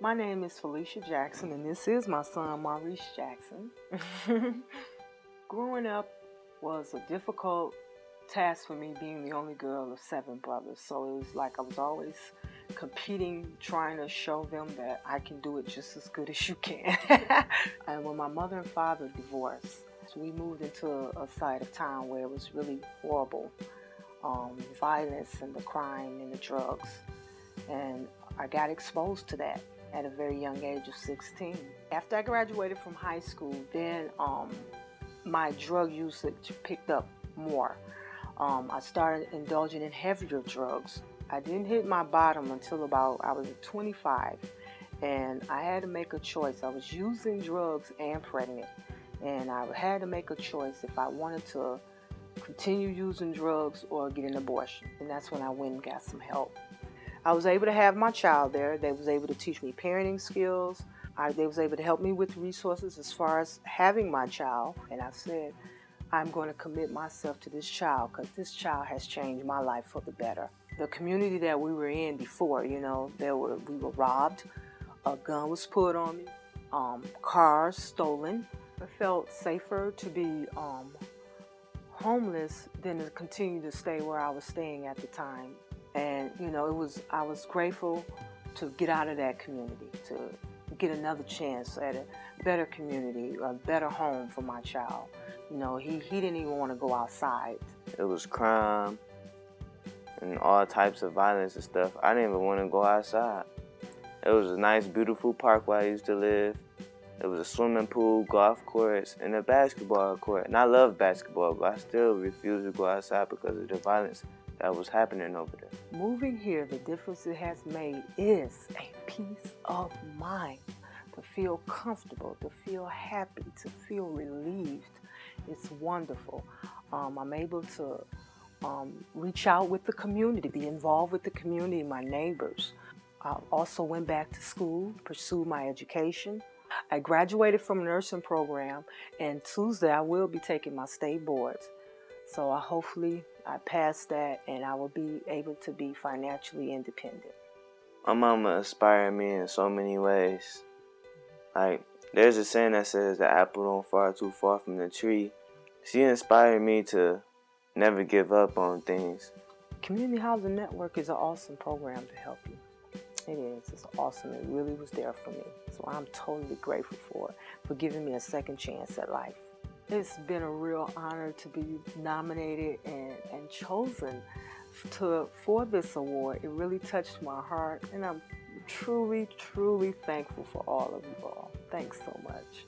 My name is Felicia Jackson, and this is my son, Maurice Jackson. Growing up was a difficult task for me, being the only girl of 7 brothers. So it was like I was always competing, trying to show them that I can do it just as good as you can. And when my mother and father divorced, we moved into a side of town where it was really horrible. Violence and the crime and the drugs. And I got exposed to that at a very young age of 16. After I graduated from high school, then my drug usage picked up more. I started indulging in heavier drugs. I didn't hit my bottom until I was 25, and I had to make a choice. I was using drugs and pregnant, and I had to make a choice if I wanted to continue using drugs or get an abortion. And that's when I went and got some help. I was able to have my child there. They was able to teach me parenting skills. They was able to help me with resources as far as having my child. And I said, I'm going to commit myself to this child because this child has changed my life for the better. The community that we were in before, we were robbed. A gun was put on me. Cars stolen. I felt safer to be homeless than to continue to stay where I was staying at the time. And I was grateful to get out of that community, to get another chance at a better community, a better home for my child. He didn't even want to go outside. It was crime and all types of violence and stuff. I didn't even want to go outside. It was a nice, beautiful park where I used to live. There was a swimming pool, golf courts, and a basketball court. And I love basketball, but I still refuse to go outside because of the violence that was happening over there. Moving here, the difference it has made is a peace of mind. To feel comfortable, to feel happy, to feel relieved. It's wonderful. I'm able to reach out with the community, be involved with the community, my neighbors. I also went back to school, pursued my education. I graduated from a nursing program, and Tuesday I will be taking my state boards. So hopefully I pass that and I will be able to be financially independent. My mama inspired me in so many ways. Like, there's a saying that says the apple don't fall too far from the tree. She inspired me to never give up on things. Community Housing Network is an awesome program to help you. It is. It's awesome. It really was there for me. So I'm totally grateful for giving me a second chance at life. It's been a real honor to be nominated and chosen for this award. It really touched my heart, and I'm truly, truly thankful for all of you all. Thanks so much.